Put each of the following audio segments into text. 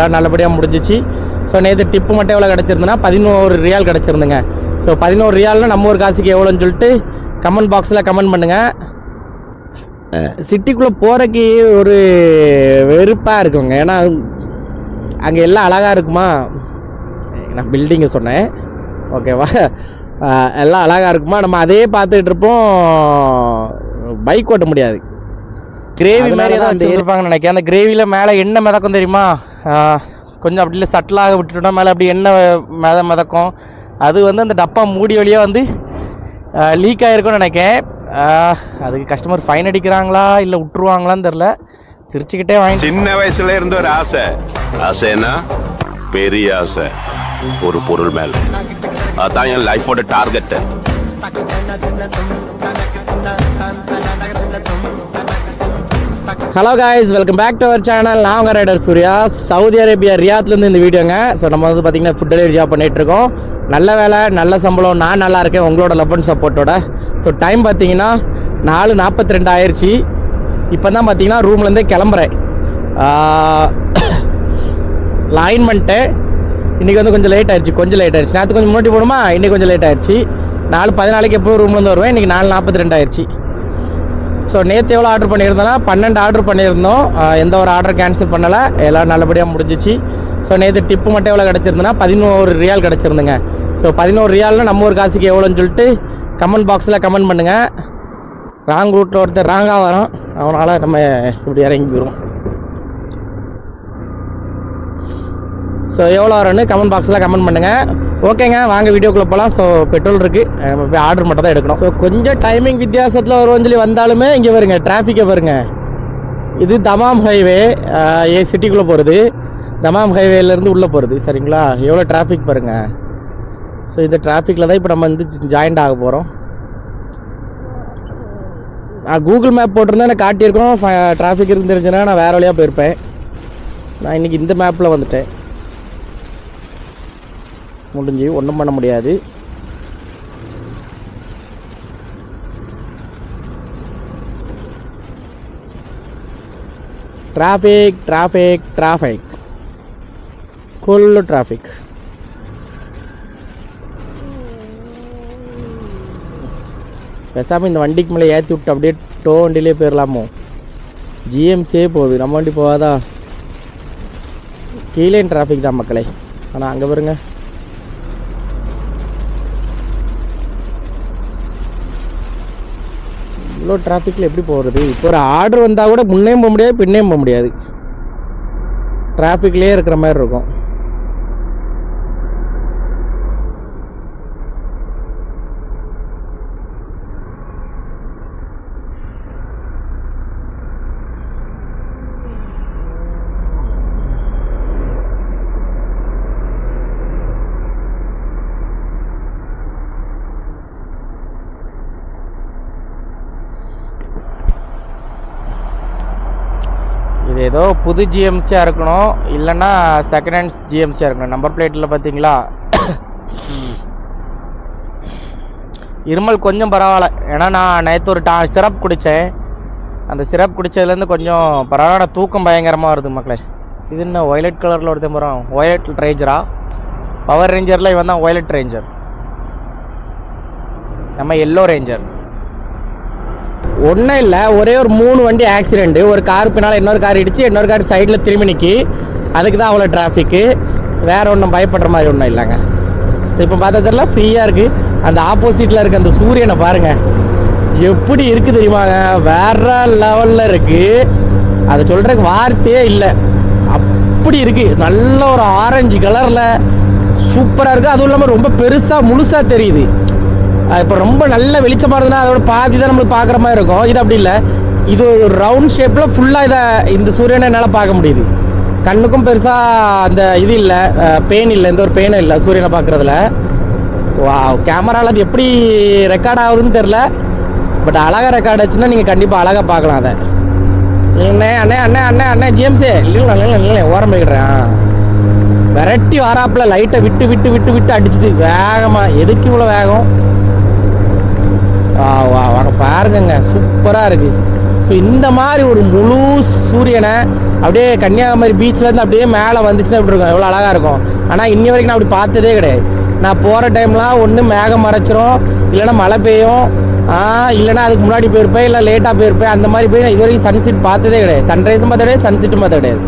நல்லபடியாக முடிஞ்சிச்சு. ஸோ நேற்று டிப்பு மட்டும் எவ்வளோ கிடச்சிருந்துன்னா 11 ரியால் கிடச்சிருந்துங்க. ஸோ 11 ரியால்னால் நம்ம ஒரு காசுக்கு எவ்வளோன்னு சொல்லிட்டு கமெண்ட் பாக்ஸில் கமெண்ட் பண்ணுங்கள். சிட்டிக்குள்ளே போகிறக்கு ஒரு வெறுப்பாக இருக்குங்க. ஏன்னா அங்கே எல்லாம் அழகாக இருக்குமா, நான் பில்டிங்கை சொன்னேன் ஓகேவா, எல்லாம் அழகாக இருக்குமா, நம்ம அதே பார்த்துக்கிட்டு இருப்போம், பைக் ஓட்ட முடியாது. கிரேவி மாதிரி தான் வந்து இருப்பாங்கன்னு நினைக்கிறேன். அந்த கிரேவியில் மேலே எண்ணெய் மிதக்கும் தெரியுமா, கொஞ்சம் அப்படி இல்லை சட்டிலாக விட்டுட்டோம்னா மேலே அப்படி எண்ணெய் மிதக்கும். அது வந்து அந்த டப்பா மூடி வழியாக வந்து லீக் ஆகிருக்கும்னு நினைக்கிறேன். அதுக்கு கஸ்டமர் ஃபைன் அடிக்கிறாங்களா இல்லை விட்டுருவாங்களான்னு தெரில. சிரிச்சுக்கிட்டே வாங்கி சின்ன வயசுல இருந்த ஒரு ஆசைன்னா பெரிய ஆசை ஒரு பொருள் மேல. அதான் என் லைஃபோட target. Hello guys, welcome back to our channel. நான் உங்கள் ரைடர் சூர்யா, சவுதி அரேபியா ரியாத்லேருந்து இந்த வீடியோங்க. ஸோ நம்ம வந்து பார்த்திங்கன்னா ஃபுட் டெலிவரி ஜாப் பண்ணிகிட்ருக்கோம். நல்ல வேலை, நல்ல சம்பளம், நான் நல்லா இருக்கேன் உங்களோட லவ் அண்ட் சப்போர்ட்டோட. ஸோ டைம் பார்த்திங்கன்னா 4:42 ஆயிடுச்சு. இப்போ தான் பார்த்திங்கன்னா ரூம்லேருந்தே கிளம்புறேன். லைன் பண்ணிட்டு இன்றைக்கி வந்து கொஞ்சம் லேட் ஆயிடுச்சு. நேற்று கொஞ்சம் முன்னாடி போகணுமா, இன்றைக்கி கொஞ்சம் லேட் ஆயிடுச்சு. 4:14 எப்போ ரூம்லேருந்து வருவேன். இன்றைக்கி 4:42 ஆயிடுச்சு. ஸோ நேற்று எவ்வளோ ஆர்டர் பண்ணியிருந்தோன்னா 12 ஆர்டர் பண்ணியிருந்தோம். எந்த ஒரு ஆர்டர் கேன்சல் பண்ணலை, எல்லாம் நல்லபடியாக முடிஞ்சிச்சு. ஸோ நேற்று டிப்பு மட்டும் எவ்வளோ கிடச்சிருந்துன்னா 11 ரியால் கிடச்சிருந்துங்க. ஸோ 11 ரியால்னால் நம்ம ஒரு காசுக்கு எவ்வளோன்னு சொல்லிட்டு கமெண்ட் பாக்ஸில் கமெண்ட் பண்ணுங்கள். ராங் ரூட்டில் ஒருத்தர் ராங்காக வரோம், அவனால் நம்ம இப்படி இறங்கி போயிடுவோம். ஸோ எவ்வளோ வரும்னு கமெண்ட் பாக்ஸில் கமெண்ட் பண்ணுங்கள். ஓகேங்க, வாங்க வீடியோக்குள்ளே போகலாம். ஸோ பெட்ரோல் இருக்குது, நம்ம போய் ஆர்டர் மட்டும் தான் எடுக்கணும். ஸோ கொஞ்சம் டைமிங் வித்தியாசத்தில் வருவோம்னு சொல்லி வந்தாலுமே இங்கே வருங்க, டிராஃபிக்கை பாருங்க. இது தமாம் ஹைவே, சிட்டிக்குள்ளே போகிறது. தமாம் ஹைவேலேருந்து உள்ளே போகிறது, சரிங்களா? எவ்வளோ டிராஃபிக் பாருங்கள். ஸோ இந்த டிராஃபிக்கில் தான் இப்போ நம்ம வந்து ஜாயிண்ட் ஆக போகிறோம். கூகுள் மேப் போட்டிருந்தா எனக்கு காட்டியிருக்கோம். டிராஃபிக் இருந்து தெரிஞ்சுன்னா நான் வேறு வழியாக போயிருப்பேன். நான் இன்றைக்கி இந்த மேப்பில் வந்துட்டேன். முடிஞ்சு ஒன்றும் பண்ண முடியாது. Traffic full traffic. பேசாமல் இந்த வண்டிக்கு மேலே ஏற்றி விட்டு அப்படியே டோ வண்டியிலே போயிடலாமோ. ஜிஎம்சியே போகுது, நம்ம வண்டி போகாதா? கீழே டிராஃபிக் தான் மக்களே. ஆனால் அங்கே பாருங்க, இவ்வளோ டிராஃபிக்கில் எப்படி போகிறது? இப்போ ஒரு ஆர்டர் வந்தால் கூட முன்னையும் போக முடியாது, பின்னையும் போக முடியாது. டிராஃபிக்லேயே இருக்கிற மாதிரி இருக்கும். இது ஏதோ புது ஜிஎம்சியாக இருக்கணும், இல்லைன்னா செகண்ட் ஹேண்ட்ஸ் ஜிஎம்சியாக இருக்கணும். நம்பர் பிளேட்டில் பார்த்தீங்களா இருமல் கொஞ்சம் பரவாயில்ல. ஏன்னா நான் நேற்று ஒரு சிரப் குடித்தேன். அந்த சிரப் குடித்ததுலேருந்து கொஞ்சம் பரவாயில்ல. தூக்கம் பயங்கரமாக வருது மக்களே. இது என்ன ஒய்லட் கலரில் ஒருத்தன் போகிறோம், ஒய்லட் ரேஞ்சரா? பவர் ரேஞ்சரில் இவன் தான் ஒய்லட் ரேஞ்சர், நம்ம எல்லோ ரேஞ்சர். ஒன்றும் இல்லை, ஒரே ஒரு 3 வண்டி ஆக்சிடெண்ட்டு. ஒரு கார் பின்னால் இன்னொரு கார் இடிச்சு, இன்னொரு கார் சைடில் திரும்பி நிற்கி. அதுக்கு தான் அவ்வளோ டிராஃபிக்கு, வேறு ஒன்றும் பயப்படுற மாதிரி ஒன்றும் இல்லைங்க. ஸோ இப்போ பார்த்ததில்ல ஃப்ரீயாக இருக்குது. அந்த ஆப்போசிட்டில் இருக்க அந்த சூரியனை பாருங்கள், எப்படி இருக்குது தெரியுமாங்க, வேறு லெவலில் இருக்குது. அதை சொல்கிறதுக்கு வார்த்தையே இல்லை, அப்படி இருக்குது. நல்ல ஒரு ஆரஞ்சு கலரில் சூப்பராக இருக்குது. அதுவும் இல்லாமல் ரொம்ப பெருசாக முழுசாக தெரியுது. இப்போ ரொம்ப நல்ல வெளிச்சமாக இருந்ததுன்னா அதோட பாதி தான் நம்மளுக்கு பார்க்குற மாதிரி இருக்கும். இது அப்படி இல்லை, இது ஒரு ரவுண்ட் ஷேப்பில் ஃபுல்லாக இந்த சூரியனை என்னால் பார்க்க முடியுது. கண்ணுக்கும் பெருசாக அந்த இது இல்லை, பெயின் இல்லை, எந்த ஒரு பெயினும் இல்லை சூரியனை பார்க்குறதுல. வா, கேமராவில் அது எப்படி ரெக்கார்ட் ஆகுதுன்னு தெரில, பட் அழகாக ரெக்கார்ட் ஆச்சுன்னா நீங்கள் கண்டிப்பாக அழகாக பார்க்கலாம். அதை அண்ணே அண்ணே அண்ணே அண்ணே அண்ணே ஜிஎம்சி இல்லை ஓரம் போய்க்கிறேன். விரட்டி வாராப்பில் லைட்டை விட்டு விட்டு விட்டு விட்டு அடிச்சுட்டு வேகமாக. எதுக்கு இவ்வளோ வேகம்? வாங்க பாருங்கங்க, சூப்பராக இருக்குது. ஸோ இந்த மாதிரி ஒரு முழு சூரியனை அப்படியே கன்னியாகுமரி பீச்லேருந்து அப்படியே மேலே வந்துச்சுன்னா எப்படி இருக்கும், எவ்வளோ அழகாக இருக்கும். ஆனால் இன்னி வரைக்கும் நான் அப்படி பார்த்ததே கிடையாது. நான் போகிற டைம்லாம் ஒன்று மேகம் மறைச்சிரும், இல்லைன்னா மழை பெய்யும், இல்லைன்னா அதுக்கு முன்னாடி போயிருப்பேன், இல்லை லேட்டாக போயிருப்பேன். அந்த மாதிரி போய் நான் இது வரைக்கும் சன்செட் பார்த்ததே கிடையாது. சன்ரைஸும் பார்த்த கிடையாது, சன்செட்டும் பார்த்த கிடையாது.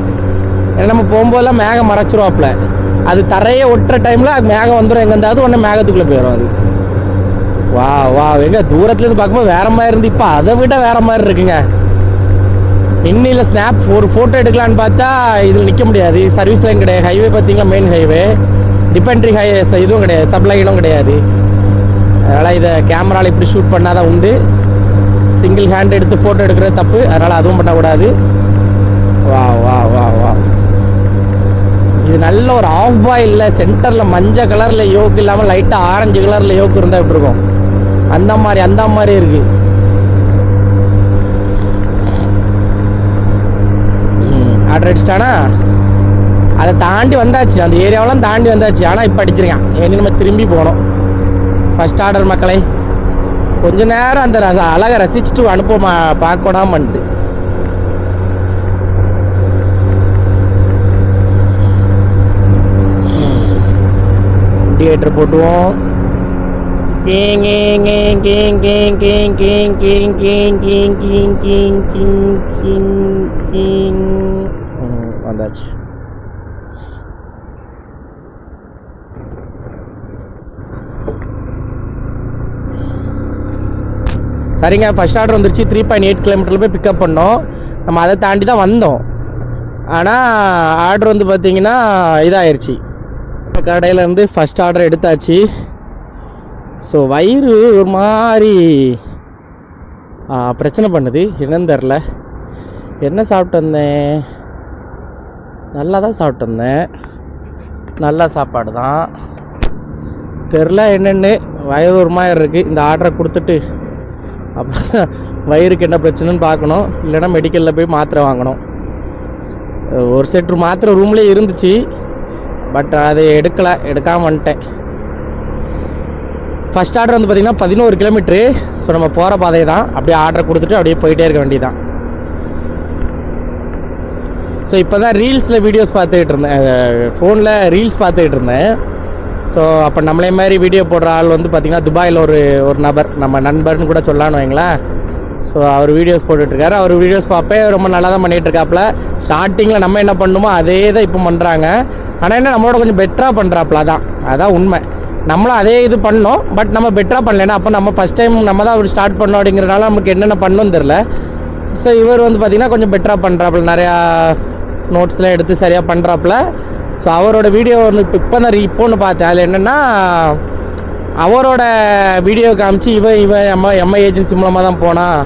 ஏன்னா நம்ம போகும்போதெல்லாம் மேகம் மறைச்சிருவாப்புல, அது தரையை ஒட்டுற டைமில் அது மேகம் வந்துடும், எங்கேருந்தாவது ஒன்று மேகத்துக்குள்ளே போயிடும் அது. வா வா எங்க தூரத்துலேருந்து பார்க்கும்போது வேற மாதிரி இருந்து இப்போ அதை விட வேற மாதிரி இருக்குங்க. இன்னில் ஸ்னாப் ஒரு ஃபோட்டோ எடுக்கலான்னு பார்த்தா இதில் நிற்க முடியாது, சர்வீஸ் லைன் கிடையாது. ஹைவே பார்த்தீங்கன்னா மெயின் ஹைவே, டிபெண்ட்ரி இதுவும் கிடையாது, சப்லைனும் கிடையாது. அதனால் இதை கேமராவில் இப்படி ஷூட் பண்ணால் தான் உண்டு. சிங்கிள் ஹேண்ட் எடுத்து ஃபோட்டோ எடுக்கிறது தப்பு, அதனால் அதுவும் பண்ணக்கூடாது. வா வா வா வா இது நல்ல ஒரு ஆஃப் பாயில் சென்டரில் மஞ்சள் கலரில் யோக்கு இல்லாமல் லைட்டாக ஆரஞ்சு கலரில் யோக்கு இருந்தால் எப்படி இருக்கும், அந்த மாதிரி இருக்கு. ஆர்டர் அடிச்சிட்டானா அதை தாண்டி வந்தாச்சு, அந்த ஏரியாவெல்லாம் தாண்டி வந்தாச்சு. ஆனால் இப்போ அடிச்சிருக்கான், ஏன்னு நம்ம திரும்பி போனோம். ஃபர்ஸ்ட் ஆர்டர் மக்களை கொஞ்ச நேரம் அந்த அழகை ரசிச்சுட்டு அனுப்ப பார்க்கணும் பண்ணிட்டு இண்டிகேட்டர் போட்டுவோம். வந்தாச்சு. சரிங்க, ஃபர்ஸ்ட் ஆர்டர் வந்துருச்சு. 3.8 கிலோமீட்டரில் போய் பிக்கப் பண்ணோம். நம்ம அதை தாண்டி தான் வந்தோம். ஆனால் ஆர்டர் வந்து பார்த்தீங்கன்னா இதாகிடுச்சு. கடையிலேருந்து ஃபர்ஸ்ட் ஆர்டர் எடுத்தாச்சு. ஸோ வயிறு ஒரு மாதிரி பிரச்சனை பண்ணுது, என்னன்னு தெரில. என்ன சாப்பிட்டு வந்தேன், நல்லா தான் சாப்பிட்டு வந்தேன், நல்ல சாப்பாடு தான், தெரில என்னென்னு. வயிறு ஒரு மாதிரி இருக்குது. இந்த ஆர்டரை கொடுத்துட்டு அப்புறம் வயிறுக்கு என்ன பிரச்சனைன்னு பார்க்கணும், இல்லைன்னா மெடிக்கலில் போய் மாத்திரை வாங்கணும். ஒரு செட்டு மாத்திரை ரூம்லேயே இருந்துச்சு, பட் அதை எடுக்காமல் வந்துட்டேன். ஃபர்ஸ்ட் ஆர்டர் வந்து பார்த்திங்கன்னா 11 கிலோமீட்ரு. ஸோ நம்ம போகிற பாதை தான். அப்படியே ஆர்டர் கொடுத்துட்டு அப்படியே போயிட்டே இருக்க வேண்டியதான். ஸோ இப்போ தான் ரீல்ஸில் வீடியோஸ் பார்த்துக்கிட்டு இருந்தேன், ஃபோனில் ரீல்ஸ் பார்த்துக்கிட்டு இருந்தேன். ஸோ அப்போ நம்மளே மாதிரி வீடியோ போடுற ஆள் வந்து பார்த்திங்கன்னா துபாயில் ஒரு நபர், நம்ம நண்பர்னு கூட சொல்லலான்னு வைங்களேன். ஸோ அவர் வீடியோஸ் போட்டுட்ருக்காரு. அவர் வீடியோஸ் பார்ப்பேன், ரொம்ப நல்லா தான் பண்ணிகிட்ருக்காப்புல. ஸ்டார்டிங்கில் நம்ம என்ன பண்ணணுமோ அதே தான் இப்போ பண்ணுறாங்க. ஆனால் என்ன நம்மளோட கொஞ்சம் பெட்டராக பண்ணுறாப்புல, அதான் உண்மை. நம்மளும் அதே இது பண்ணோம், பட் நம்ம பெட்டராக பண்ணலைன்னா அப்போ நம்ம ஃபஸ்ட் டைம் நம்ம தான் அப்படி ஸ்டார்ட் பண்ணோம் அப்படிங்கிறனால நமக்கு என்னென்ன பண்ணணும்னு தெரில. ஸோ இவர் வந்து பார்த்திங்கன்னா கொஞ்சம் பெட்டராக பண்ணுறாப்புல, நிறையா நோட்ஸ்லாம் எடுத்து சரியாக பண்ணுறாப்புல. ஸோ அவரோட வீடியோ வந்து இப்போ தான் இப்போன்னு பார்த்தேன். அதில் என்னென்னா அவரோட வீடியோ காமிச்சு இவன் எம்ஐ ஏஜென்சி மூலமாக தான் போனான்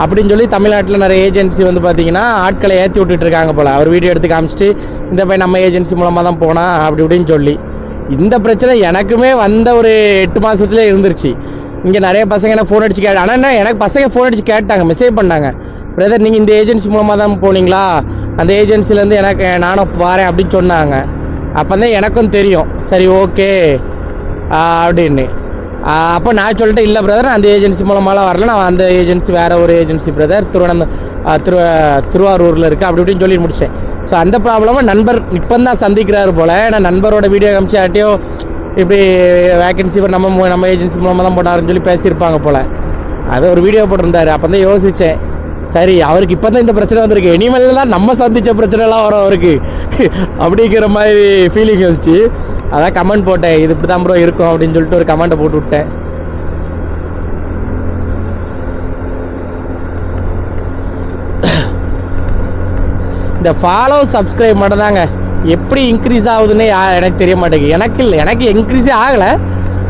அப்படின்னு சொல்லி தமிழ்நாட்டில் நிறைய ஏஜென்சி வந்து பார்த்திங்கன்னா ஆட்களை ஏற்றி விட்டுட்ருக்காங்க போல். அவர் வீடியோ எடுத்து காமிச்சிட்டு இந்த பையன் நம்ம ஏஜென்சி மூலமாக தான் போனான் அப்படி இப்படின்னு சொல்லி. இந்த பிரச்சனை எனக்குமே வந்த ஒரு 8 மாதத்துலேயே இருந்துருச்சு. இங்கே நிறைய பசங்க என்ன ஃபோன் அடிச்சு ஆனால் என்ன எனக்கு பசங்க ஃபோன் அடிச்சு கேட்டாங்க, மெசேஜ் பண்ணாங்க, பிரதர் நீங்கள் இந்த ஏஜென்சி மூலமாக தான் போனீங்களா, அந்த ஏஜென்சிலேருந்து எனக்கு நானும் வரேன் அப்படின்னு சொன்னாங்க. அப்போ தான் எனக்கும் தெரியும், சரி ஓகே அப்படின்னு. அப்போ நான் சொல்லிட்டு இல்லை பிரதர் அந்த ஏஜென்சி மூலமாலாம் வரல, நான் அந்த ஏஜென்சி வேறு ஒரு ஏஜென்சி பிரதர் திருவாரூரில் இருக்குது அப்படி இப்படின்னு சொல்லி முடித்தேன். ஸோ அந்த ப்ராப்ளமாக நண்பர் இப்போ தான் சந்திக்கிறாரு போல். ஏன்னா நண்பரோட வீடியோ காமிச்சு யார்ட்டையோ இப்படி வேக்கன்சி நம்ம ஏஜென்சி மூலமாக தான் போட்டாருன்னு சொல்லி பேசியிருப்பாங்க போல். அதை ஒரு வீடியோ போட்டிருந்தாரு. அப்போ தான் யோசித்தேன், சரி அவருக்கு இப்போ தான் இந்த பிரச்சனை வந்திருக்கு, இனிமேல் தான் நம்ம சந்தித்த பிரச்சனைலாம் வரும் அவருக்கு அப்படிங்கிற மாதிரி ஃபீலிங் வந்துச்சு. அதான் கமெண்ட் போட்டேன், இது இப்படி தான் ப்ரோ இருக்கும் அப்படின்னு சொல்லிட்டு ஒரு கமெண்ட்டை போட்டு விட்டேன். இந்த ஃபாலோ சப்ஸ்கிரைப் மட்டும் தாங்க எப்படி இன்க்ரீஸ் ஆகுதுன்னு எனக்கு தெரிய மாட்டேங்குது. எனக்கு இன்க்ரீஸே ஆகலை,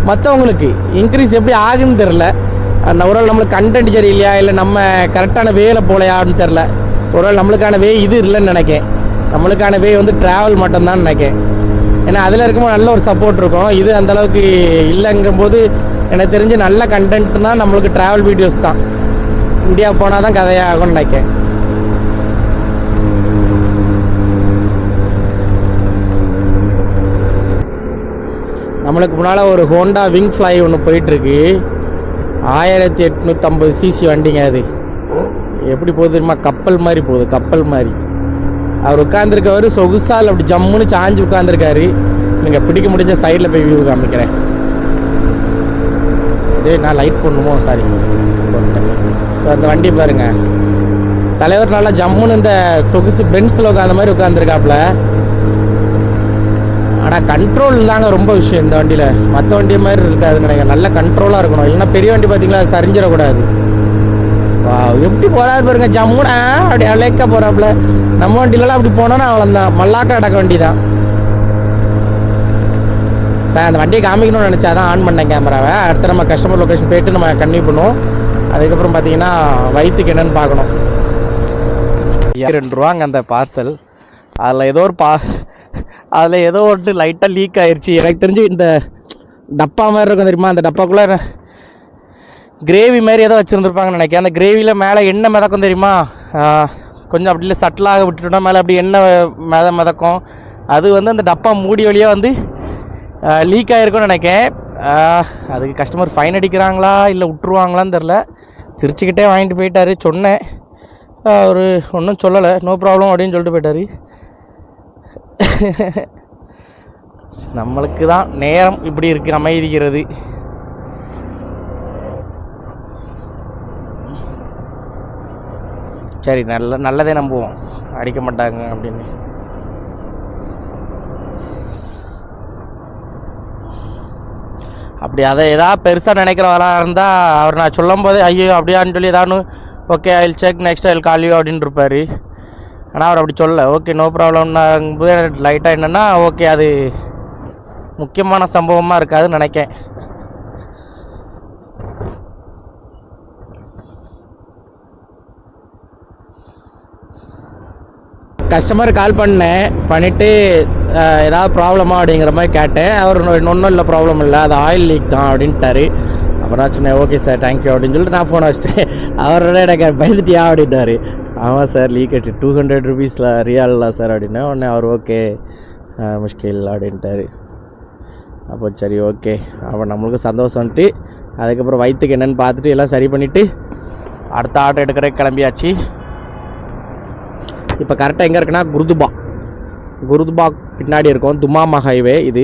மற்றவங்களுக்கு இன்க்ரீஸ் எப்படி ஆகுதுன்னு தெரில. ஒருவேளை நம்மளுக்கு கண்டென்ட் சரி இல்லையா, இல்லை நம்ம கரெக்டான வேலை போலையான்னு தெரில. ஒருவேளை நம்மளுக்கான வே இது இல்லைன்னு நினைக்கேன். நம்மளுக்கான வே வந்து ட்ராவல் மட்டும்தான் நினைக்கேன். ஏன்னா அதில் இருக்கும்போது நல்ல ஒரு சப்போர்ட் இருக்கும். இது அந்தளவுக்கு இல்லைங்கும்போது எனக்கு தெரிஞ்சு நல்ல கண்டென்ட்னா நம்மளுக்கு ட்ராவல் வீடியோஸ் தான். இந்தியா போனால் தான் கதையாகும்னு நினைக்கேன். நம்மளுக்கு முன்னால் ஒரு ஹோண்டா விங் ஃப்ளை ஒன்று போயிட்டுருக்கு, 1850 சிசி வண்டிங்க. அது எப்படி போகுது தெரியுமா, கப்பல் மாதிரி போகுது, கப்பல் மாதிரி. அவர் உட்காந்துருக்கவர் சொகுசால் அப்படி ஜம்முன்னு சாஞ்சு உட்காந்துருக்காரு. நீங்கள் பிடிக்க முடிஞ்ச சைடில் போய் வியூ காமிக்கிறேன். இதே நான் லைட் பண்ணுமோ, சாரி போட்டேன். ஸோ அந்த வண்டி பாருங்க, தலைவர் நல்லா ஜம்முன்னு இந்த சொகுசு பென்ஸில் உட்காந்த மாதிரி உட்காந்துருக்காப்புல. ஆனால் கண்ட்ரோல் தாங்க ரொம்ப விஷயம் இந்த வண்டியில். மற்ற வண்டி மாதிரி இருக்காதுன்னு நினைக்கிறேன். நல்ல கண்ட்ரோலாக இருக்கணும். இல்லைன்னா பெரிய வண்டி பார்த்தீங்களா, அது சரிஞ்சிடக்கூடாது. எப்படி போகிறாரு பாருங்க, ஜம்முனா அப்படி அழைக்க போகிறாப்புல. நம்ம வண்டியிலலாம் அப்படி போனோன்னா அவ்வளோதான், மல்லாக்க அடக்க வண்டி தான். சார் அந்த வண்டியை காமிக்கணும்னு நினச்சா தான் ஆன் பண்ணேன் கேமராவை. அடுத்து நம்ம கஸ்டமர் லொக்கேஷன் போய்ட்டு நம்ம கன்டினியூ பண்ணுவோம். அதுக்கப்புறம் பார்த்தீங்கன்னா வயிற்றுக்கு என்னென்னு பார்க்கணும். 2 ரூபாங்க அந்த பார்சல். அதில் ஏதோ ஒன்று லைட்டாக லீக் ஆயிடுச்சு. எனக்கு தெரிஞ்சு இந்த டப்பா மாதிரி இருக்கும் தெரியுமா, அந்த டப்பாக்குள்ளே கிரேவி மாதிரி ஏதோ வச்சுருந்துருப்பாங்கன்னு நினைக்கிறேன். அந்த கிரேவியில் மேலே எண்ணெய் மிதக்கும் தெரியுமா, கொஞ்சம் அப்படி இல்லை சட்டிலாக விட்டுட்டோம்னா மேலே அப்படி எண்ணெய் மிதக்கும். அது அந்த டப்பா மூடி வழியாக லீக் ஆகிருக்கும்னு நினைக்கிறேன். அதுக்கு கஸ்டமர் ஃபைன் அடிக்கிறாங்களா இல்லை விட்டுருவாங்களான்னு தெரில. சிரிச்சுக்கிட்டே வாங்கிட்டு போயிட்டார். சொன்னேன், அவர் ஒன்றும் சொல்லலை, நோ ப்ராப்ளம் அப்படின்னு சொல்லிட்டு போயிட்டார். நம்மளுக்கு தான் நேரம் இப்படி இருக்குது, அமைதிக்கிறது. சரி, நல்லதே நம்புவோம், அடிக்க மாட்டாங்க அப்படின்னு. அப்படி அதை எதாவது பெருசாக நினைக்கிறவராக இருந்தால் அவர் நான் சொல்லும் போதே ஐயோ அப்படியான்னு சொல்லி ஏதாவது okay I will check next I will call you அப்படின்னு இருப்பார். ஆனால் அவர் அப்படி சொல்ல, ஓகே நோ ப்ராப்ளம்னாங்கும்போது லைட்டாக என்னென்னா ஓகே அது முக்கியமான சம்பவமாக இருக்காதுன்னு நினைக்கேன். கஸ்டமர் கால் பண்ணிவிட்டு ஏதாவது ப்ராப்ளமா அப்படிங்கிற மாதிரி கேட்டேன். அவர் ஒன்றும் இல்லை, ப்ராப்ளம் இல்லை, அது ஆயில் லீக் தான் அப்படின்ட்டாரு. அப்புறம் நான் சொன்னேன் ஓகே சார் தேங்க்யூ அப்படின்னு சொல்லிட்டு நான் ஃபோனை வச்சுட்டேன். அவரோட எனக்கு பயந்துட்டியா அப்படின்ட்டாரு. ஆமாம் சார் லீக் ஆகிட்டு 200 ருபீஸில் ரியாலில் சார் அப்படின்னா உடனே அவர் ஓகே முஷ்கில் அப்படின்ட்டாரு. அப்போ சரி ஓகே, அப்போ நம்மளுக்கு சந்தோஷம்ட்டு அதுக்கப்புறம் வயிற்றுக்கு என்னென்னு பார்த்துட்டு எல்லாம் சரி பண்ணிவிட்டு அடுத்த ஆர்டர் எடுக்கிற கிளம்பியாச்சு. இப்போ கரெக்டாக எங்கே இருக்குன்னா குருதுபாக் பின்னாடி இருக்கும், துமாமா ஹைவே இது.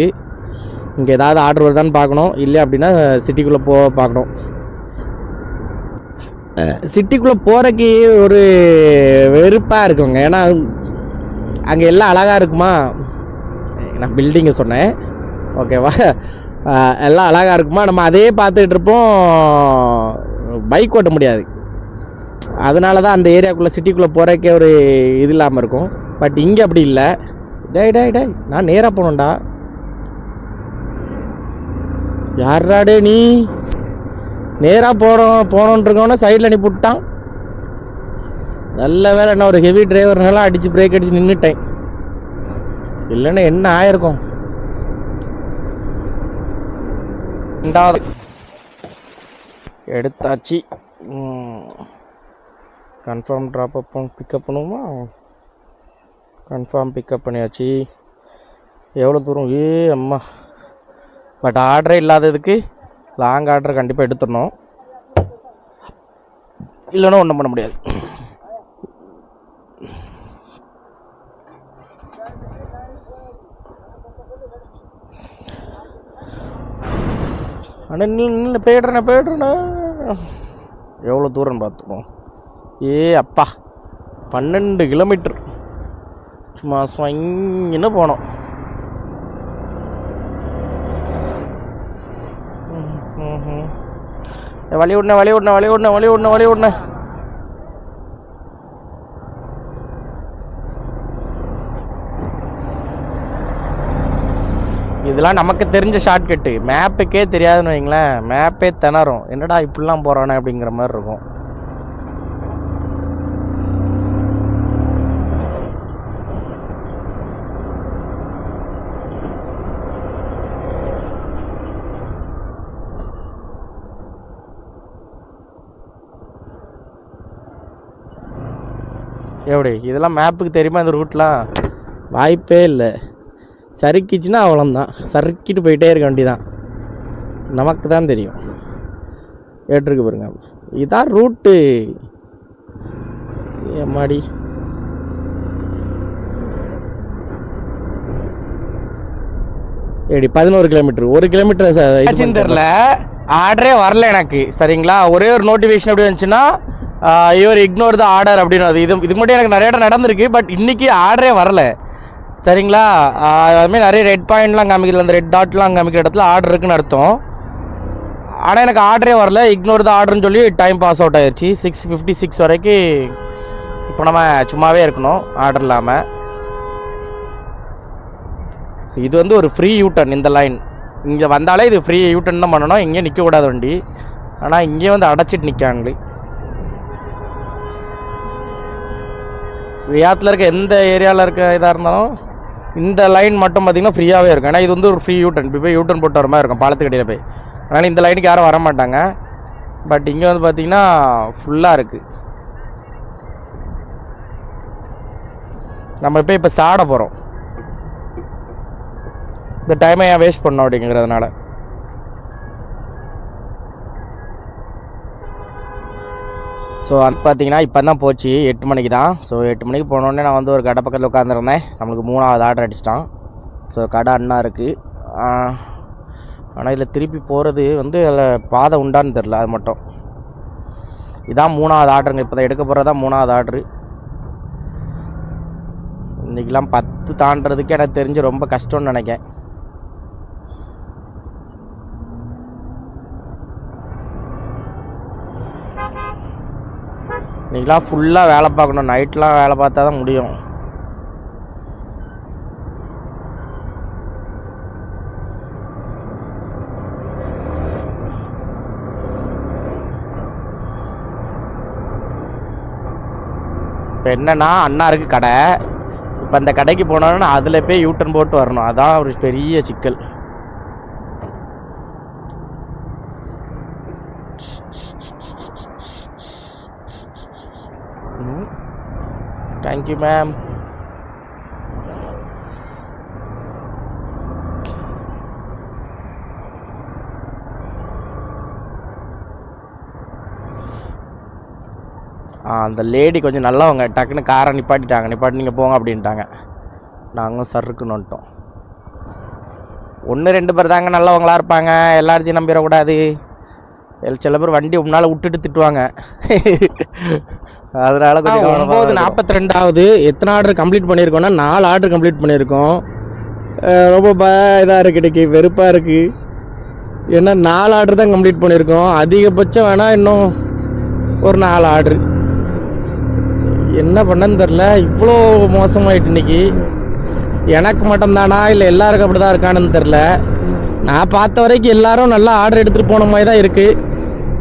இங்கே ஏதாவது ஆர்டர் வருதான்னு பார்க்கணும், இல்லை அப்படின்னா சிட்டிக்குள்ளே பார்க்கணும். சிட்டிக்குள்ளே போகிறக்கு ஒரு வெறுப்பாக இருக்குங்க. ஏன்னா அங்கே எல்லாம் அழகாக இருக்குமா, நான் பில்டிங்கை சொன்னேன் ஓகேவா, எல்லாம் அழகாக இருக்குமா, நம்ம அதே பார்த்துக்கிட்டு இருப்போம், பைக் ஓட்ட முடியாது. அதனால தான் அந்த ஏரியாக்குள்ளே சிட்டிக்குள்ளே போகிறக்கே ஒரு இது இல்லாமல் இருக்கும். பட் இங்கே அப்படி இல்லை. டே நான் நேராக போகணுண்டா. யாராடே நீ நேராக போகணுன்றவன சைடில் நீ விட்டான். நல்ல வேலை நான் ஒரு ஹெவி டிரைவர்னால அடித்து பிரேக் அடித்து நின்றுட்டேன், இல்லைன்னா என்ன ஆயிருக்கும். 2வது எடுத்தாச்சு. கன்ஃபார்ம் ட்ராப் அப் பிக்கப் பண்ணுவோமா, கன்ஃபார்ம் பிக்கப் பண்ணியாச்சு. எவ்வளோ தூரம் அம்மா. பட் ஆர்டரே இல்லாததுக்கு லாங் ஆர்டர் கண்டிப்பாக எடுத்துடணும், இல்லைன்னா ஒன்றும் பண்ண முடியாது. ஆனால் போய்டுறேண்ணே. எவ்வளோ தூரம் பார்த்துப்போம். அப்பா 12 கிலோமீட்டர் சும்மா ஸ்வங்கின்னு போனோம். வழி விடனே. இதெல்லாம் நமக்கு தெரிஞ்ச ஷார்ட்கட்டு, மேப்புக்கே தெரியாதுன்னு வைங்களேன். மேப்பே திணறும், என்னடா இப்படிலாம் போகிறானே அப்படிங்கிற மாதிரி இருக்கும். எப்படி இதெல்லாம் மேப்புக்கு தெரியுமா? இந்த ரூட்லாம் வாய்ப்பே இல்லை. சறுக்கிச்சுன்னா அவ்வளோதான், சறுக்கிட்டு போயிட்டே இருக்க வேண்டியதான். நமக்கு தான் தெரியும். ஏற்றிருக்கு பாருங்க, இதான் ரூட்டு. மாடி எப்படி 11 கிலோமீட்டர், 1 கிலோமீட்டர் தெரில. ஆர்டரே வரல எனக்கு, சரிங்களா. ஒரே ஒரு நோட்டிஃபிகேஷன் எப்படி வந்துச்சுன்னா யுவர் இக்னோர் த ஆர்டர் அப்படின்னு. அது இதுக்கு மட்டும் எனக்கு நிறைய இடம் நடந்திருக்கு, பட் இன்றைக்கி ஆர்டரே வரல, சரிங்களா. அதுமாதிரி நிறைய ரெட் பாயிண்ட்லாம் காமிக்கிறது, அந்த ரெட் டாட்லாம் காமிக்கிற இடத்துல ஆர்டர் இருக்குன்னு அர்த்தம். ஆனால் எனக்கு ஆர்டரே வரல, இக்னோர் த ஆர்டர்னு சொல்லி டைம் பாஸ் அவுட் ஆயிடுச்சு. 6:56 வரைக்கும் இப்போ நம்ம சும்மாவே இருக்கணும் ஆர்டர் இல்லாமல். ஸோ இது வந்து ஒரு ஃப்ரீ யூட்டன். இந்த லைன் இங்கே வந்தாலே இது ஃப்ரீ யூட்டன் தான் பண்ணணும், இங்கே நிற்கக்கூடாது வண்டி. ஆனால் இங்கே வந்து அடைச்சிட்டு நிற்காங்களே. ரியாத்தில் இருக்க எந்த ஏரியாவில் இருக்க இதாக இருந்தாலும் இந்த லைன் மட்டும் பார்த்திங்கன்னா ஃப்ரீயாகவே இருக்கும். ஏன்னா இது வந்து ஒரு ஃப்ரீ யூட்டன். இப்போ போய் யூட்டன் போட்டு வர மாதிரி இருக்கும் பாலத்துக்கடியில் போய். அதனால் இந்த லைனுக்கு யாரும் வர மாட்டாங்க. பட் இங்கே வந்து பார்த்திங்கன்னா ஃபுல்லாக இருக்குது. நம்ம இப்போ சாட போகிறோம். இந்த டைமை ஏன் வேஸ்ட் பண்ணோம் அப்படிங்கிறதுனால. ஸோ அது பார்த்தீங்கன்னா இப்போ தான் போச்சு, 8 மணிக்கு தான். ஸோ 8 மணிக்கு போனோடனே நான் வந்து ஒரு கடை பக்கத்தில் உட்காந்துருந்தேன். நம்மளுக்கு 3வது ஆர்டர் அடிச்சிட்டான். ஸோ கடை அண்ணா இருக்குது. ஆனால் இதில் திருப்பி போகிறது வந்து அதில் பாதை உண்டான்னு தெரில, அது மட்டும். இதான் 3வது ஆர்டருங்க. இப்போ தான் எடுக்க போகிறது தான் 3வது ஆர்டரு. இன்றைக்கெலாம் 10 தாண்டறதுக்கு எனக்கு தெரிஞ்சு ரொம்ப கஷ்டம்னு நினைக்கிறேன். இன்றைக்கெலாம் ஃபுல்லாக வேலை பார்க்கணும், நைட்லாம் வேலை பார்த்தா தான் முடியும். இப்போ என்னன்னா அண்ணா இருக்குது கடை. இப்போ அந்த கடைக்கு போனோன்னா அதில் போய் யூட்டன் போட்டு வரணும். அதான் ஒரு பெரிய சிக்கல். Thank you ma'am. அந்த லேடி கொஞ்சம் நல்லவங்க. டக்குன்னு காரை நிப்பாட்டிட்டாங்க. நிப்பாட்டி நீங்கள் போங்க அப்படின்ட்டாங்க. நாங்களும் சருக்குன்னு வந்துட்டோம். 1-2 பேர் தாங்க நல்லவங்களாக இருப்பாங்க, எல்லாத்தையும் நம்பிடக்கூடாது. சில பேர் வண்டி முன்னால் விட்டுட்டு திட்டுவாங்க. அதனால கொஞ்சம் 9:42 எத்தனை ஆர்டர் கம்ப்ளீட் பண்ணியிருக்கோன்னா 4 ஆர்டர் கம்ப்ளீட் பண்ணியிருக்கோம். ரொம்ப இதாக இருக்குது, இன்றைக்கி வெறுப்பாக இருக்குது. ஏன்னா 4 ஆர்டர் தான் கம்ப்ளீட் பண்ணியிருக்கோம். அதிகபட்சம் வேணால் இன்னும் ஒரு 4 ஆர்டரு. என்ன பண்ணன்னு தெரில, இவ்வளோ மோசமாயிட்டு இன்றைக்கி. எனக்கு மட்டும்தானா இல்லை எல்லாருக்கும் அப்படி தான் இருக்கானுன்னு தெரில. நான் பார்த்த வரைக்கும் எல்லோரும் நல்லா ஆர்டர் எடுத்துகிட்டு போன மாதிரி தான் இருக்குது.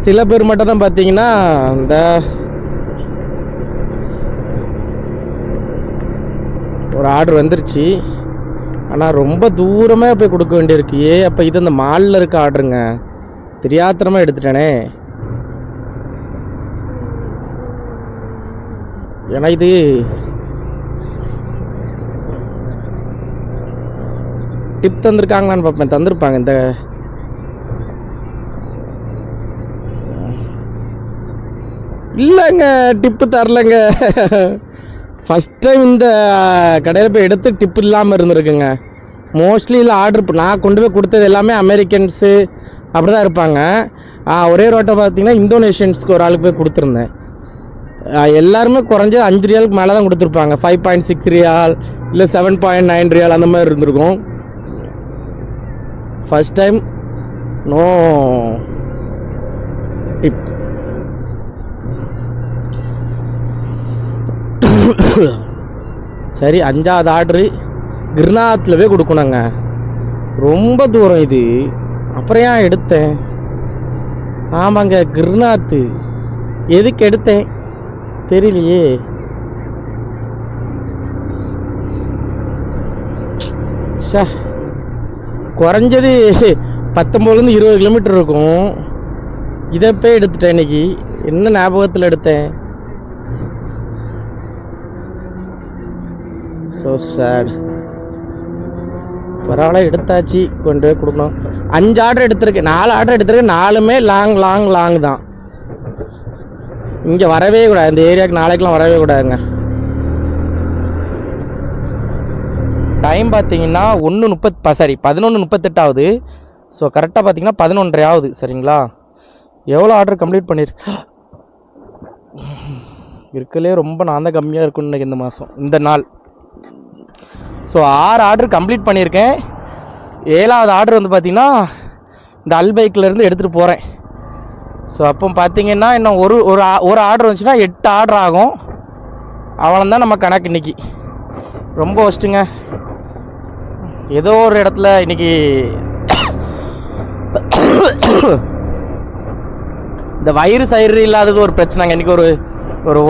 சில பேர் மட்டும் தான் பார்த்தீங்கன்னா இந்த ஒரு ஆர்டர் வந்துருச்சு. ஆனால் ரொம்ப தூரமாக போய் கொடுக்க வேண்டியிருக்கு. அப்போ இது இந்த மாலில் இருக்க ஆர்டருங்க, தெரியாத்தனமாக எடுத்துட்டேனே. ஏன்னா இது டிப் தந்திருக்காங்களான்னு பார்ப்பேன். தந்திருப்பாங்க. இந்த இல்லைங்க, டிப்பு தரலைங்க. ஃபஸ்ட் டைம் இந்த கடையில் போய் எடுத்து டிப்பு இல்லாமல் இருந்திருக்குங்க. மோஸ்ட்லி இல்லை ஆர்டர் நான் கொண்டு போய் கொடுத்தது எல்லாமே அமெரிக்கன்ஸு அப்படி தான் இருப்பாங்க. ஒரே ரோட்டை பார்த்தீங்கன்னா இந்தோனேஷியன்ஸ்க்கு ஒரு ஆளுக்கு போய் கொடுத்துருந்தேன். எல்லாருமே குறைஞ்ச 5 ரியாலுக்கு மேலே தான் கொடுத்துருப்பாங்க. 5.6 ரியால் இல்லை 7.9 ரியால் அந்த மாதிரி இருந்திருக்கும். First time no tip. சரி, 5வது ஆர்டரு கிர்னாத்தில் போய் கொடுக்கணுங்க. ரொம்ப தூரம் இது. அப்புறம் ஏன் எடுத்தேன்? ஆமாங்க, கிர்னாத்து. எதுக்கு எடுத்தேன் தெரியலையே. குறைஞ்சது 19-20 கிலோமீட்டர் இருக்கும். இதை போய் எடுத்துட்டேன் இன்னைக்கு. என்ன ஞாபகத்தில் எடுத்தேன்? So sad. பரவாயில்ல, எடுத்தாச்சு, கொண்டு போய் கொடுக்கணும். 5 ஆர்டர் எடுத்திருக்கேன், 4 ஆர்டர் எடுத்திருக்கேன். 4மே லாங் தான். இங்கே வரவே கூடாது, இந்த ஏரியாவுக்கு நாளைக்கெலாம் வரவே கூடாதுங்க. டைம் பார்த்தீங்கன்னா 11:38 ஆகுது. ஸோ கரெக்டாக பார்த்தீங்கன்னா 11:30 ஆகுது. சரிங்களா? எவ்வளோ ஆர்டர் கம்ப்ளீட் இருக்கலே ரொம்ப நான் தான் கம்மியாக இருக்குன்னு இந்த மாதம் இந்த நாள். ஸோ 6 ஆர்டர் கம்ப்ளீட் பண்ணியிருக்கேன். 7வது ஆர்டர் வந்து பார்த்திங்கன்னா இந்த அல்பைக்கிலேருந்து எடுத்துகிட்டு போகிறேன். ஸோ அப்போ பார்த்தீங்கன்னா இன்னும் ஒரு ஆர்டர் வந்துச்சுன்னா 8 ஆர்டர் ஆகும். அவ்வளோதான் நம்ம கணக்கு. இன்றைக்கி ரொம்ப ஒஸ்ட்டுங்க. ஏதோ ஒரு இடத்துல இன்றைக்கி இந்த வயிறு சயிறு இல்லாதது ஒரு பிரச்சனைங்க. இன்றைக்கி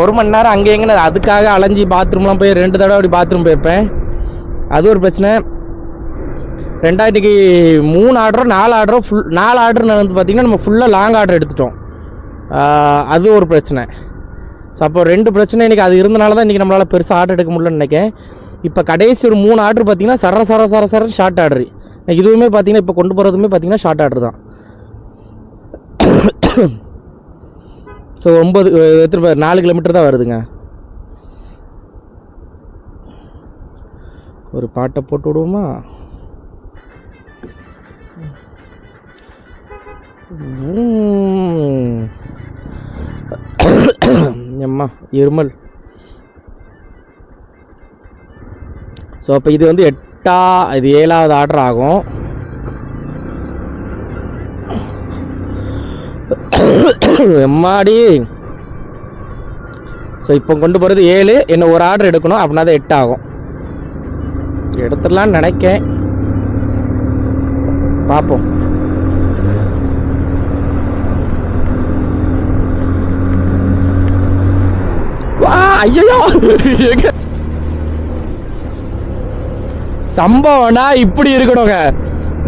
ஒரு மணி நேரம் அங்கே எங்கே அதுக்காக அலைஞ்சி பாத்ரூம்லாம் போய் 2 தடவை அப்படி பாத்ரூம் போயிருப்பேன். அது ஒரு பிரச்சனை. ரெண்டாயிரத்துக்கு 3 ஆர்டரோ 4 ஆர்டரோ 4 ஆர்டர் வந்து பார்த்திங்கன்னா நம்ம ஃபுல்லாக லாங் ஆர்டர் எடுத்துட்டோம். அது ஒரு பிரச்சனை. ஸோ அப்போ 2 பிரச்சனை இன்றைக்கி அது இருந்தனால தான் இன்றைக்கி நம்மளால் பெருசாக ஆர்டர் எடுக்க முடியலன்னு நினைக்கிறேன். இப்போ கடைசி ஒரு 3 ஆர்டர் பார்த்திங்கன்னா சர ஷார்ட் ஆர்டர். இதுவுமே பார்த்திங்கன்னா இப்போ கொண்டு போகிறதுமே பார்த்திங்கன்னா ஷார்ட் ஆர்டர் தான். ஸோ 4 கிலோமீட்டர் தான் வருதுங்க. ஒரு பாட்டை போட்டு விடுவோமா? அம்மா இருமல். ஸோ அப்போ இது வந்து 7வது ஆர்டர் ஆகும். எம்மாடி. ஸோ இப்போ கொண்டு போகிறது 7, இன்னும் ஒரு ஆர்டர் எடுக்கணும். அப்படின்னா தான் 8 ஆகும். எடுத்துடலான்னு நினைக்கேன், பார்ப்போம். ஐயோ சம்பவம்னா இப்படி இருக்கணுங்க.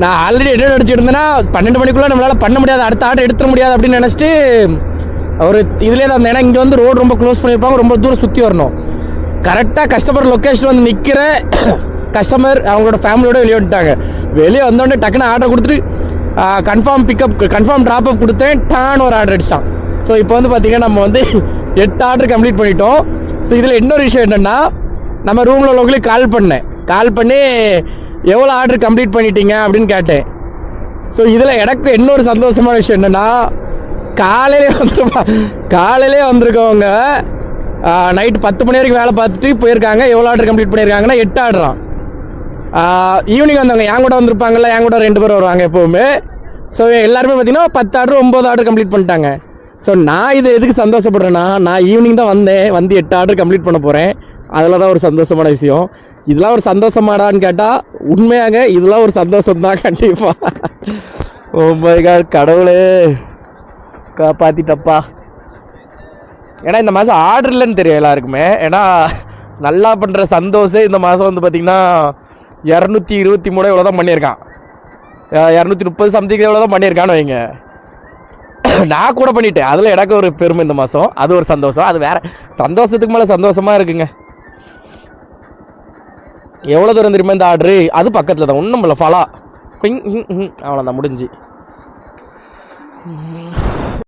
நான் ஆல்ரெடி என்ன நினச்சிட்டு இருந்தேன்னா 12 மணிக்குள்ளே நம்மளால் பண்ண முடியாது, அடுத்த ஆர்டர் எடுத்துட முடியாது அப்படின்னு நினச்சிட்டு ஒரு இதுலேயே தான். ஏன்னா இங்கே வந்து ரோடு ரொம்ப க்ளோஸ் பண்ணியிருப்பாங்க, ரொம்ப தூரம் சுற்றி வரணும். கரெக்டாக கஸ்டமர் லொக்கேஷன் வந்து நிற்கிற கஸ்டமர் அவங்களோட ஃபேமிலியோட வெளியே வந்துட்டாங்க. வெளியே வந்தோடனே டக்குன்னு ஆர்டர் கொடுத்துட்டு கன்ஃபார்ம் ட்ராப்அப் கொடுத்தேன். டான் ஒரு ஆர்டர் அடிச்சிட்டான். ஸோ இப்போ வந்து பார்த்திங்கன்னா நம்ம வந்து 8 ஆர்டர் கம்ப்ளீட் பண்ணிட்டோம். ஸோ இதில் இன்னொரு விஷயம் என்னென்னா, நம்ம ரூமில் உள்ளவங்களுக்கு கால் பண்ணி எவ்வளோ ஆர்டர் கம்ப்ளீட் பண்ணிட்டீங்க அப்படின்னு கேட்டேன். ஸோ இதில் எனக்கு இன்னொரு சந்தோஷமான விஷயம் என்னென்னா, காலையிலே வந்திருக்கவங்க நைட்டு 10 மணி வரைக்கும் வேலை பார்த்துட்டு போயிருக்காங்க. எவ்வளோ ஆர்டர் கம்ப்ளீட் பண்ணியிருக்காங்கன்னா 8 ஆர்டரான். ஈவினிங் வந்தவங்க என் கூட வந்திருப்பாங்கல்ல, என் கூட 2 பேர் வருவாங்க எப்போவுமே. ஸோ எல்லாருமே பார்த்தீங்கன்னா 10 ஆர்டர் 9 ஆர்டர் கம்ப்ளீட் பண்ணிட்டாங்க. ஸோ நான் இது எதுக்கு சந்தோஷப்படுறேன்னா, நான் ஈவினிங் தான் வந்து 8 ஆர்டர் கம்ப்ளீட் பண்ண போகிறேன். அதில் தான் ஒரு சந்தோஷமான விஷயம். இதெல்லாம் ஒரு சந்தோஷமாடான்னு கேட்டால் உண்மையாக இதெல்லாம் ஒரு சந்தோஷம் தான் கண்டிப்பாக. ஓ மை காட், கடவுளே காப்பாற்றிட்டப்பா. ஏன்னா இந்த மாதம் ஆர்டர் இல்லைன்னு தெரியும் எல்லாருக்குமே. ஏன்னா நல்லா பண்ணுற சந்தோஷம் இந்த மாதம் வந்து பார்த்திங்கன்னா 223 எவ்வளோ தான் பண்ணியிருக்கான். 230 சம்திங் எவ்வளோ தான் பண்ணியிருக்கான்னு வைங்க. நான் கூட பண்ணிட்டேன். அதில் எனக்கு ஒரு பெருமை இந்த மாதம். அது ஒரு சந்தோஷம். அது வேறு சந்தோஷத்துக்கு மேலே சந்தோஷமாக இருக்குங்க. எவ்வளோ தூரம் தெரியுமா இந்த ஆர்டரு? அது பக்கத்தில் தான், ஒன்றும் இல்லை, ஃபலா அவ்வளோதான் முடிஞ்சு.